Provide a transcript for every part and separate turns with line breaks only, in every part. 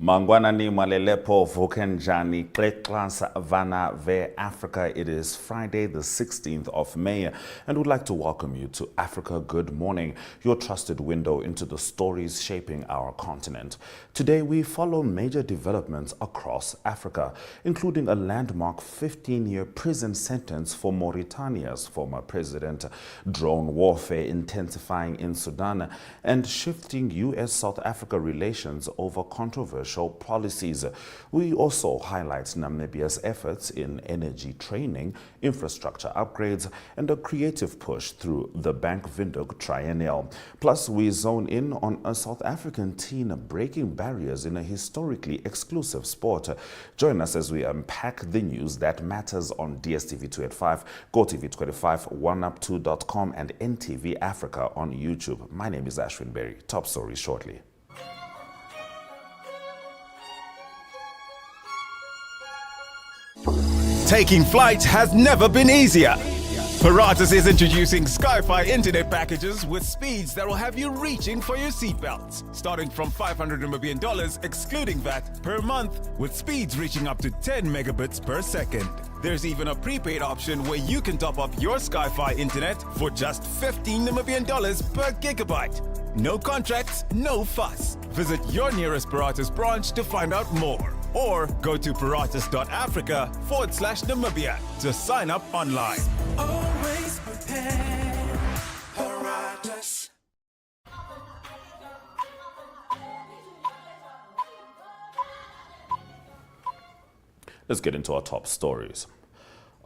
Mangwanani Malelepo Vukenjani Kleklas Vana Ve Africa. It is Friday the 16th of May and we'd like to welcome you to Africa Good Morning, your trusted window into the stories shaping our continent. Today we follow major developments across Africa, including a landmark 15-year prison sentence for Mauritania's former president, drone warfare intensifying in Sudan, and shifting U.S.-South Africa relations over controversial policies. We also highlight Namibia's efforts in energy training, infrastructure upgrades, and a creative push through the Bank Windhoek Triennial. Plus, we zone in on a South African teen breaking barriers in a historically exclusive sport. Join us as we unpack the news that matters on DSTV 285, GOTV 25, oneup2.com, and NTV Africa on YouTube. My name is Ashwin Berry. Top stories shortly.
Taking flight has never been easier. Paratus is introducing Sky-Fi internet packages with speeds that will have you reaching for your seatbelts, starting from $500 Namibian excluding VAT per month, with speeds reaching up to 10 megabits per second. There's even a prepaid option where you can top up your Sky-Fi internet for just $15 Namibian per gigabyte. No contracts, no fuss. Visit your nearest Paratus branch to find out more. Or go to paratus.africa/Namibia to sign up online.
Always prepared, Paratus.
Let's get into our top stories.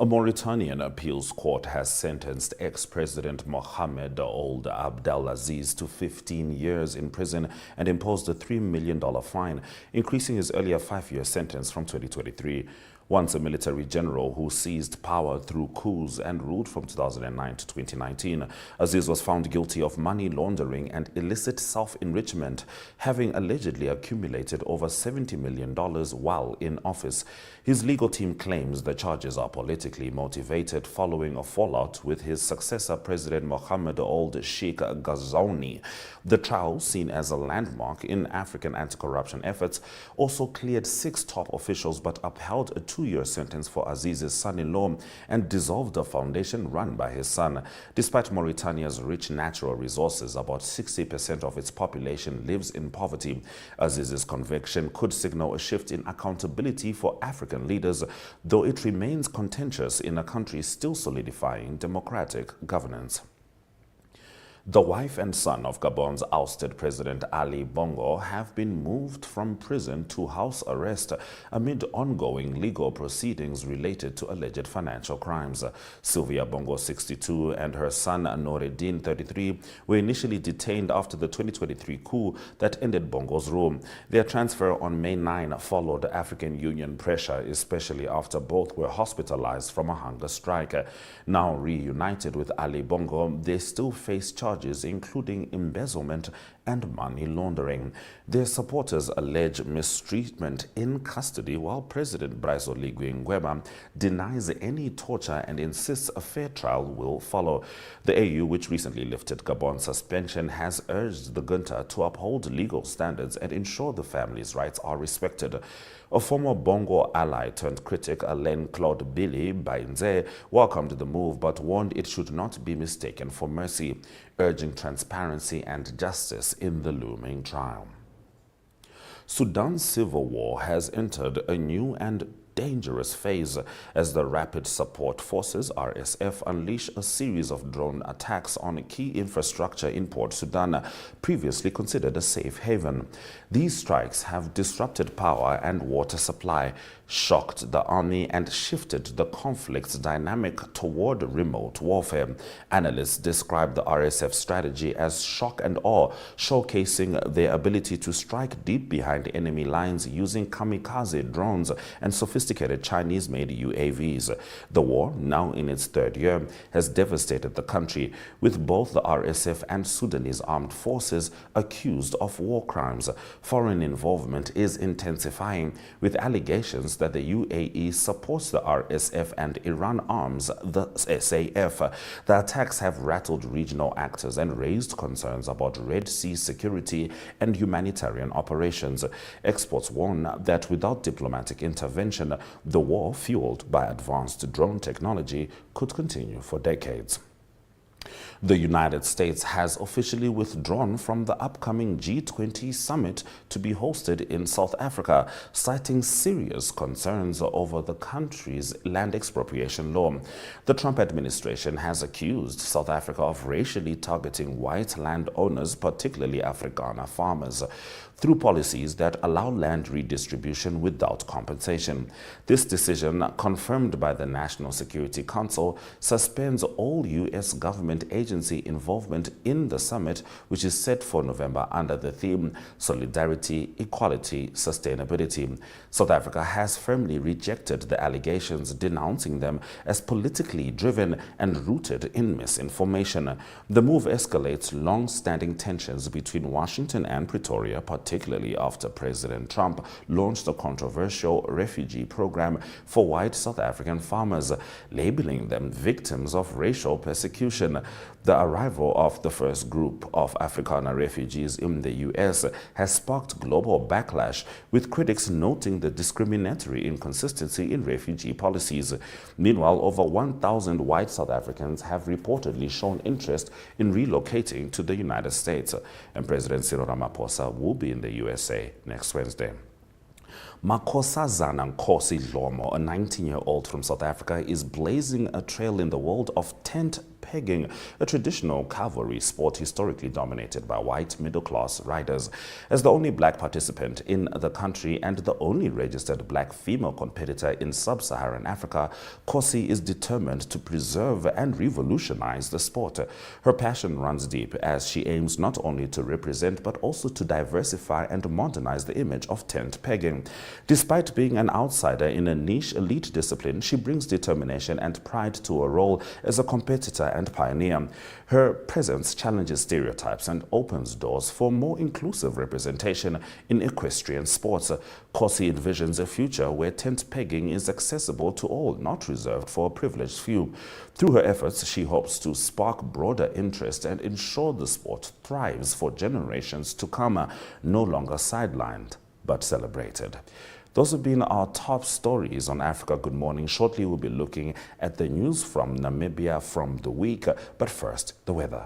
A Mauritanian appeals court has sentenced ex-President Mohamed Ould Abdelaziz to 15 years in prison and imposed a $3 million fine, increasing his earlier 5-year sentence from 2023. Once a military general who seized power through coups and ruled from 2009 to 2019, Aziz was found guilty of money laundering and illicit self-enrichment, having allegedly accumulated over $70 million while in office. His legal team claims the charges are politically motivated following a fallout with his successor, President Mohamed Ould Sheikh Ghazouani. The trial, seen as a landmark in African anti-corruption efforts, also cleared 6 top officials but upheld a 2-year sentence for Aziz's son-in-law and dissolved a foundation run by his son. Despite Mauritania's rich natural resources, about 60% of its population lives in poverty. Aziz's conviction could signal a shift in accountability for African leaders, though it remains contentious in a country still solidifying democratic governance. The wife and son of Gabon's ousted President Ali Bongo have been moved from prison to house arrest amid ongoing legal proceedings related to alleged financial crimes. Sylvia Bongo, 62, and her son Noureddin, 33, were initially detained after the 2023 coup that ended Bongo's rule. Their transfer on May 9 followed African Union pressure, especially after both were hospitalized from a hunger strike. Now reunited with Ali Bongo, they still face charges including embezzlement and money laundering. Their supporters allege mistreatment in custody, while President Brice Oligui Nguema denies any torture and insists a fair trial will follow. The AU, which recently lifted Gabon's suspension, has urged the junta to uphold legal standards and ensure the family's rights are respected. A former Bongo ally turned critic, Alain Claude Billy Bainze, welcomed the move but warned it should not be mistaken for mercy, urging transparency and justice in the looming trial. Sudan's civil war has entered a new and dangerous phase as the Rapid Support Forces (RSF) unleash a series of drone attacks on key infrastructure in Port Sudan, previously considered a safe haven. These strikes have disrupted power and water supply, shocked the army, and shifted the conflict's dynamic toward remote warfare. Analysts describe the RSF strategy as shock and awe, showcasing their ability to strike deep behind enemy lines using kamikaze drones and sophisticated sophisticated Chinese-made UAVs. The war, now in its third year, has devastated the country, with both the RSF and Sudanese armed forces accused of war crimes. Foreign involvement is intensifying, with allegations that the UAE supports the RSF and Iran arms the SAF. The attacks have rattled regional actors and raised concerns about Red Sea security and humanitarian operations. Experts warn that without diplomatic intervention, the war, fueled by advanced drone technology, could continue for decades. The United States has officially withdrawn from the upcoming G20 summit to be hosted in South Africa, citing serious concerns over the country's land expropriation law. The Trump administration has accused South Africa of racially targeting white landowners, particularly Afrikaner farmers, through policies that allow land redistribution without compensation. This decision, confirmed by the National Security Council, suspends all U.S. government agency involvement in the summit, which is set for November under the theme Solidarity, Equality, Sustainability. South Africa has firmly rejected the allegations, denouncing them as politically driven and rooted in misinformation. The move escalates long-standing tensions between Washington and Pretoria, particularly after President Trump launched a controversial refugee program for white South African farmers, labeling them victims of racial persecution. The arrival of the first group of Afrikaner refugees in the U.S. has sparked global backlash, with critics noting the discriminatory inconsistency in refugee policies. Meanwhile, over 1,000 white South Africans have reportedly shown interest in relocating to the United States, and President Cyril Ramaphosa will be in the USA next Wednesday. Makhosazana Nkosi Dlomo, a 19-year-old from South Africa, is blazing a trail in the world of tent pegging, a traditional cavalry sport historically dominated by white middle-class riders. As the only black participant in the country and the only registered black female competitor in sub-Saharan Africa, Nkosi is determined to preserve and revolutionize the sport. Her passion runs deep as she aims not only to represent but also to diversify and modernize the image of tent pegging. Despite being an outsider in a niche elite discipline, she brings determination and pride to her role as a competitor and pioneer. Her presence challenges stereotypes and opens doors for more inclusive representation in equestrian sports. Nkosi envisions a future where tent pegging is accessible to all, not reserved for a privileged few. Through her efforts, she hopes to spark broader interest and ensure the sport thrives for generations to come, no longer sidelined but celebrated. Those have been our top stories on Africa Good Morning. Shortly, we'll be looking at the news from Namibia from the week. But first, the weather.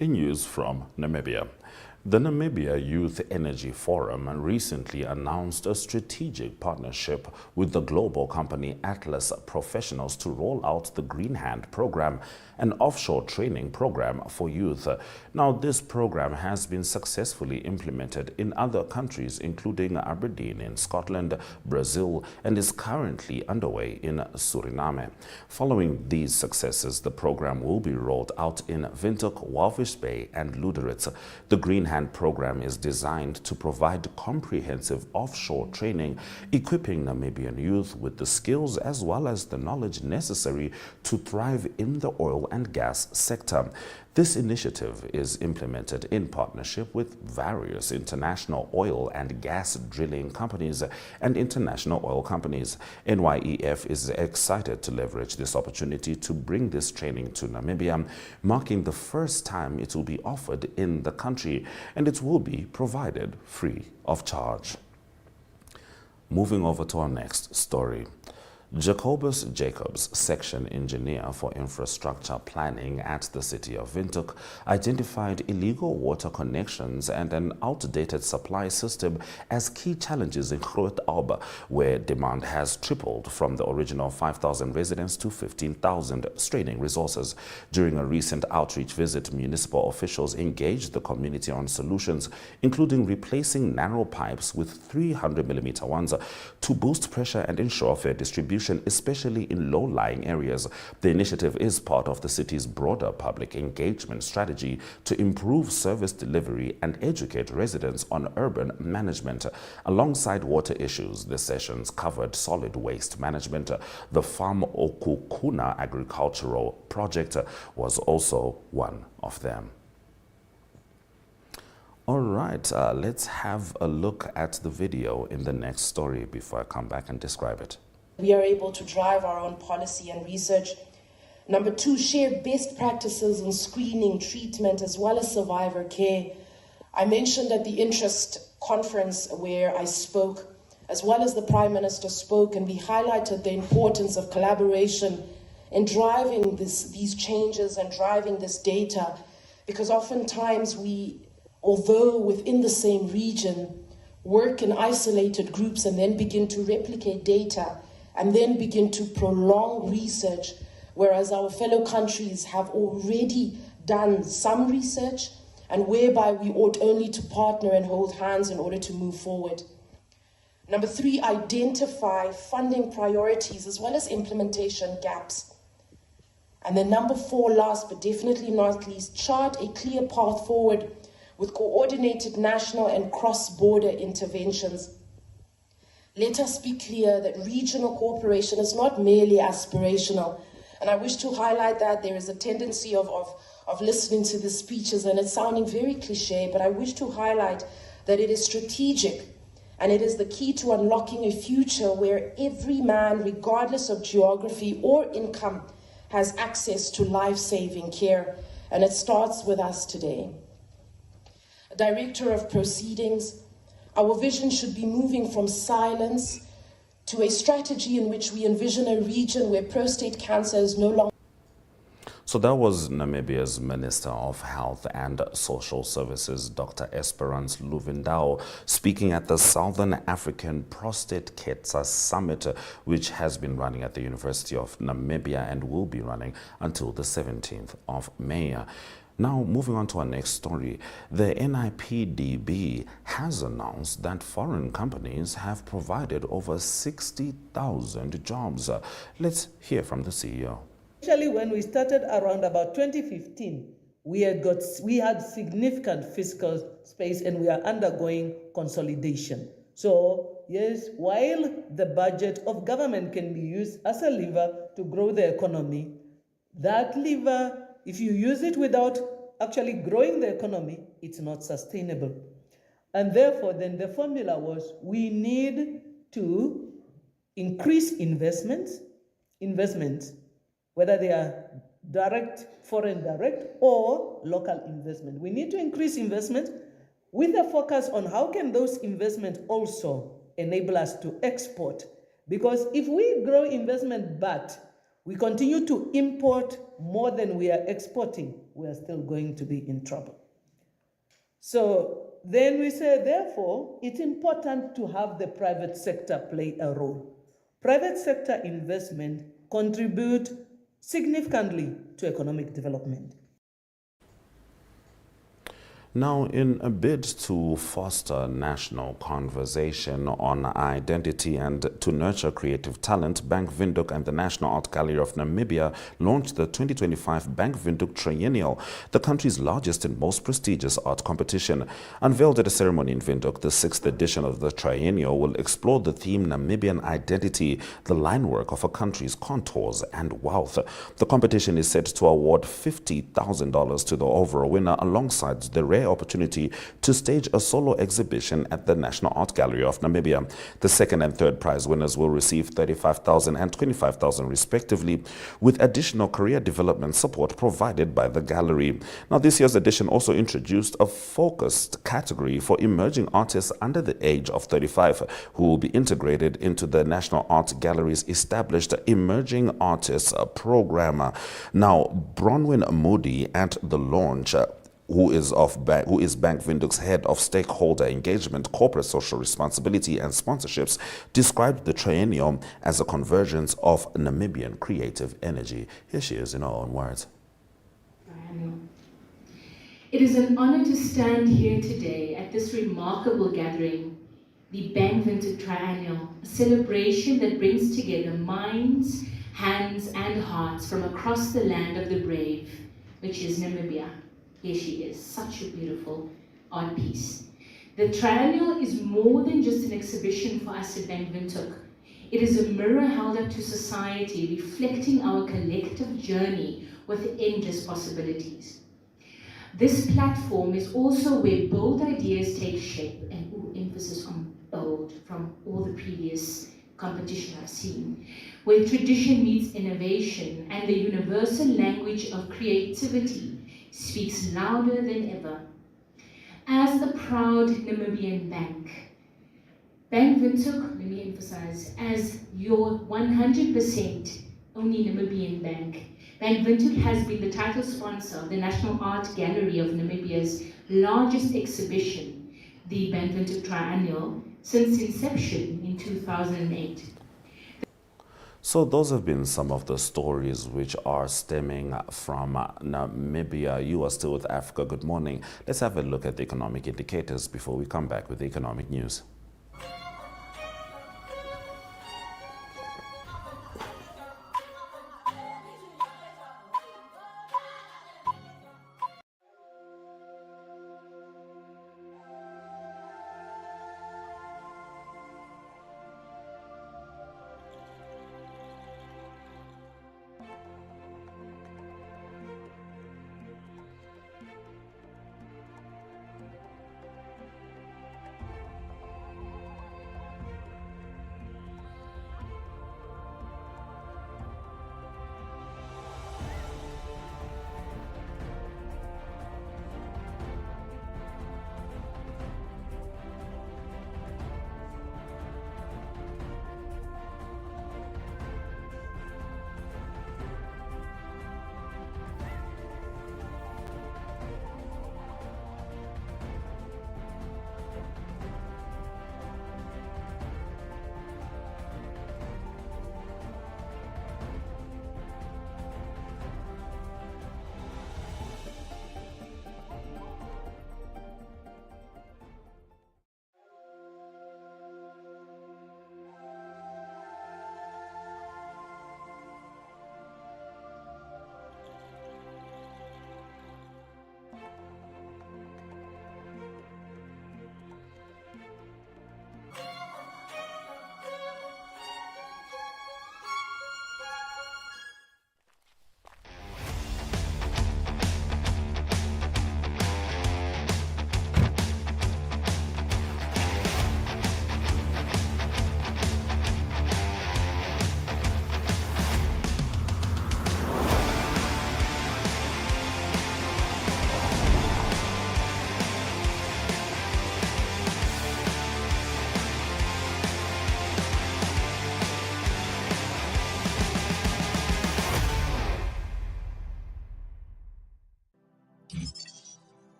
In news from Namibia. The Namibia Youth Energy Forum recently announced a strategic partnership with the global company Atlas Professionals to roll out the Green Hand program, an offshore training program for youth. Now, this program has been successfully implemented in other countries, including Aberdeen in Scotland, Brazil, and is currently underway in Suriname. Following these successes, the program will be rolled out in Windhoek, Walvis Bay, and Luderitz. The Green Hand program is designed to provide comprehensive offshore training, equipping Namibian youth with the skills as well as the knowledge necessary to thrive in the oil and gas sector. This initiative is implemented in partnership with various international oil and gas drilling companies and international oil companies. NYEF is excited to leverage this opportunity to bring this training to Namibia, marking the first time it will be offered in the country, and it will be provided free of charge. Moving over to our next story. Jacobus Jacobs, section engineer for infrastructure planning at the city of Windhoek, identified illegal water connections and an outdated supply system as key challenges in Groot Alba, where demand has tripled from the original 5,000 residents to 15,000, straining resources. During a recent outreach visit, municipal officials engaged the community on solutions, including replacing narrow pipes with 300mm ones to boost pressure and ensure fair distribution, especially in low-lying areas. The initiative is part of the city's broader public engagement strategy to improve service delivery and educate residents on urban management. Alongside water issues, the sessions covered solid waste management. The Farm Okukuna agricultural project was also one of them. All right, let's have a look at the video in the next story before I come back and describe it.
We are able to drive our own policy and research. Number two, share best practices in screening, treatment, as well as survivor care. I mentioned at the Interest conference where I spoke, as well as the Prime Minister spoke, and we highlighted the importance of collaboration in driving these changes and driving this data, because oftentimes we, although within the same region, work in isolated groups and then begin to replicate data and then begin to prolong research, whereas our fellow countries have already done some research, and whereby we ought only to partner and hold hands in order to move forward. Number three, identify funding priorities as well as implementation gaps. And then number four, last but definitely not least, chart a clear path forward with coordinated national and cross-border interventions. Let us be clear that regional cooperation is not merely aspirational. And I wish to highlight that there is a tendency of listening to the speeches and it's sounding very cliche, but I wish to highlight that it is strategic and it is the key to unlocking a future where every man, regardless of geography or income, has access to life-saving care. And it starts with us today. Director of Proceedings, our vision should be moving from silence to a strategy in which we envision a region where prostate cancer is no longer.
So that was Namibia's Minister of Health and Social Services, Dr. Esperance Luvendao, speaking at the Southern African Prostate Cancer Summit, which has been running at the University of Namibia and will be running until the 17th of May. Now, moving on to our next story, the NIPDB has announced that foreign companies have provided over 60,000 jobs. Let's hear from the CEO.
Actually, when we started around about 2015, we had significant fiscal space and we are undergoing consolidation. So yes, while the budget of government can be used as a lever to grow the economy, that lever, if you use it without actually growing the economy, it's not sustainable. And therefore, then the formula was we need to increase investments, whether they are direct, foreign direct, or local investment. We need to increase investment with a focus on how can those investments also enable us to export. Because if we grow investment but we continue to import more than we are exporting, we are still going to be in trouble. So then we say, therefore, it's important to have the private sector play a role. Private sector investment contribute significantly to economic development.
Now, in a bid to foster national conversation on identity and to nurture creative talent, Bank Windhoek and the National Art Gallery of Namibia launched the 2025 Bank Windhoek Triennial, the country's largest and most prestigious art competition. Unveiled at a ceremony in Windhoek, the sixth edition of the Triennial will explore the theme Namibian identity, the linework of a country's contours and wealth. The competition is set to award $50,000 to the overall winner alongside the rare opportunity to stage a solo exhibition at the National Art Gallery of Namibia. The second and third prize winners will receive $35,000 and $25,000 respectively, with additional career development support provided by the gallery. Now, this year's edition also introduced a focused category for emerging artists under the age of 35, who will be integrated into the National Art Gallery's established Emerging Artists Program. Now, Bronwyn Moody at the launch, who is Bank Windhoek's head of stakeholder engagement, corporate social responsibility and sponsorships, described the triennial as a convergence of Namibian creative energy. Here she is in her own words.
It is an honor to stand here today at this remarkable gathering, the Bank Windhoek Triennial, a celebration that brings together minds, hands and hearts from across the land of the brave, which is Namibia. Here she is, such a beautiful art piece. The Triennial is more than just an exhibition for us at Bank Windhoek. It is a mirror held up to society, reflecting our collective journey with endless possibilities. This platform is also where bold ideas take shape, and emphasis on bold from all the previous competition I've seen, where tradition meets innovation and the universal language of creativity speaks louder than ever. As a proud Namibian bank, Bank Windhoek, let me emphasize, as your 100% only Namibian bank, Bank Windhoek has been the title sponsor of the National Art Gallery of Namibia's largest exhibition, the Bank Windhoek Triennial, since inception in 2008.
So those have been some of the stories which are stemming from Namibia. You are still with Africa. Good morning. Let's have a look at the economic indicators before we come back with the economic news.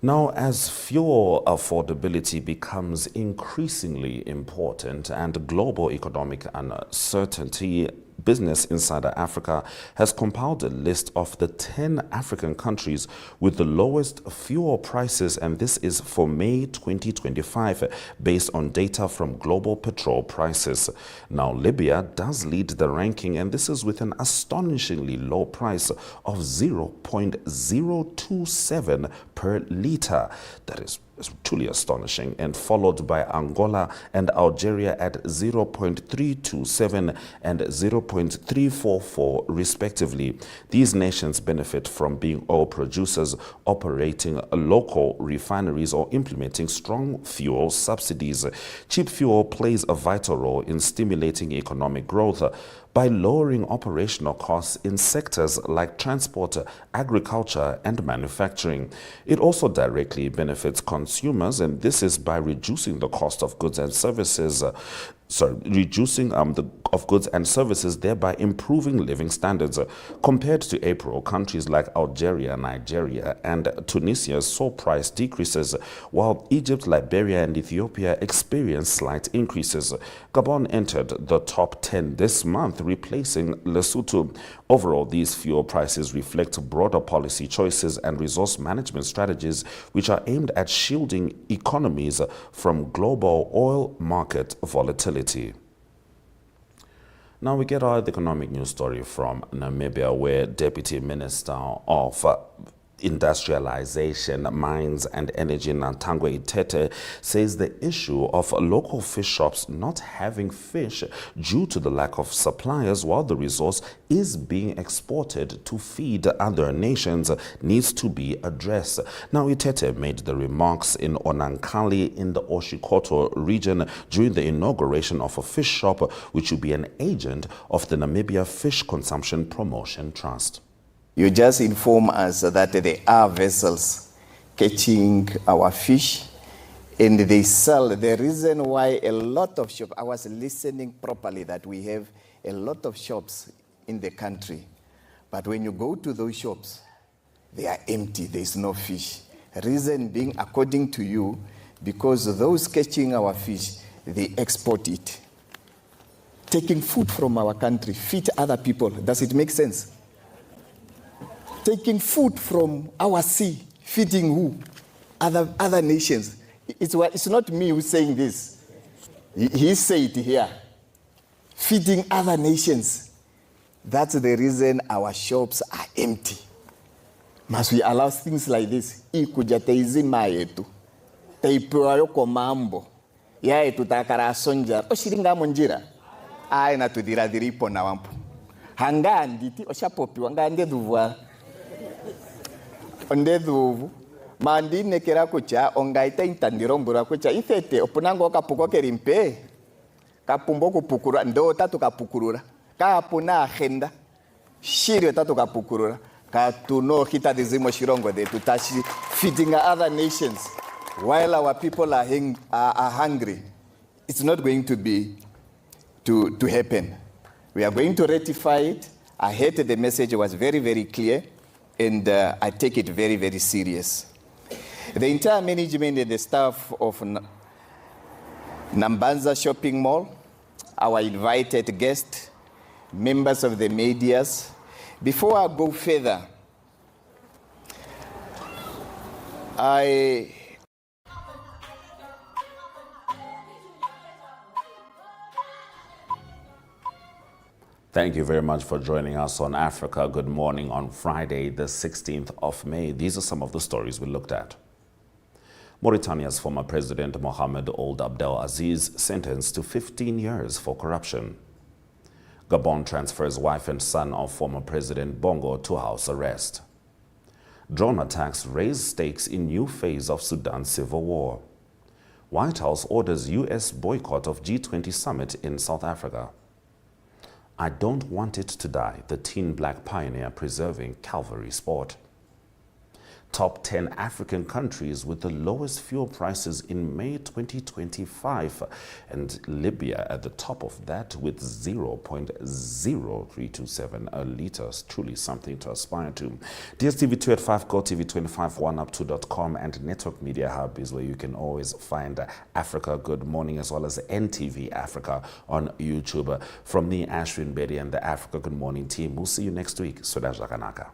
Now, as fuel affordability becomes increasingly important and global economic uncertainty, Business Insider Africa has compiled a list of the 10 African countries with the lowest fuel prices, and this is for May 2025 based on data from global petrol prices. Now, Libya does lead the ranking, and this is with an astonishingly low price of 0.027 per litre. That is truly astonishing, and followed by Angola and Algeria at 0.327 and 0.344 respectively. These nations benefit from being oil producers, operating local refineries, or implementing strong fuel subsidies. Cheap fuel plays a vital role in stimulating economic growth by lowering operational costs in sectors like transport, agriculture, and manufacturing. It also directly benefits consumers, and this is by reducing the cost of goods and services, of goods and services, thereby improving living standards. Compared to April, countries like Algeria, Nigeria, and Tunisia saw price decreases, while Egypt, Liberia, and Ethiopia experienced slight increases. Gabon entered the top 10 this month, replacing Lesotho. Overall, these fuel prices reflect broader policy choices and resource management strategies which are aimed at shielding economies from global oil market volatility. Now we get our economic news story from Namibia, where Deputy Minister of Industrialization, Mines and Energy, Nantangwe Itete, says the issue of local fish shops not having fish due to the lack of suppliers while the resource is being exported to feed other nations needs to be addressed. Now, Itete made the remarks in Onankali in the Oshikoto region during the inauguration of a fish shop which will be an agent of the Namibia Fish Consumption Promotion Trust.
You just inform us that there are vessels catching our fish and they sell. The reason why a lot of shops, I was listening properly that we have a lot of shops in the country, but when you go to those shops, they are empty, there's no fish. Reason being, according to you, because those catching our fish, they export it. Taking food from our country, feed other people, does it make sense? Taking food from our sea, feeding who? Other nations. It's not me who's saying this. He said it here. Feeding other nations. That's the reason our shops are empty. Must we allow things like this? Ikuja teizima yetu. Teipewa yoko mambo. Ya yetu takara sonja. Oshiringa monjira. Aina tudira diripo na wampu. Hanga nditi oshapopi wanga ndeduwa. Ondeduvu mandi nekera kucha ongaita intandirombura kucha ithete opunango kapuko kerimpe kapumbo kupukura ndo tatu kapukurura kapuna agenda shirio tatu kapukurura katuno hita dizimo shirongo de tutashi feeding other nations while our people are hungry. It's not going to be to happen. We are going to ratify it. I heard the message was very, very clear. And I take it very, very serious. The entire management and the staff of Nambanza Shopping Mall, our invited guests, members of the medias. Before I go further,
Thank you very much for joining us on Africa Good Morning on Friday, the 16th of May. These are some of the stories we looked at. Mauritania's former president Mohamed Ould Abdel Aziz sentenced to 15 years for corruption. Gabon transfers wife and son of former President Bongo to house arrest. Drone attacks raise stakes in new phase of Sudan's civil war. White House orders U.S. boycott of G20 summit in South Africa. I don't want it to die, the teen black pioneer preserving cavalry sport. Top 10 African countries with the lowest fuel prices in May 2025. And Libya at the top of that with 0.0327 a litre. Truly something to aspire to. DSTV 2 at 5, GOTV 25, 1up2.com, and Network Media Hub is where you can always find Africa Good Morning, as well as NTV Africa on YouTube. From me, Ashwin Bedi, and the Africa Good Morning team, we'll see you next week. Soda Jaganaka.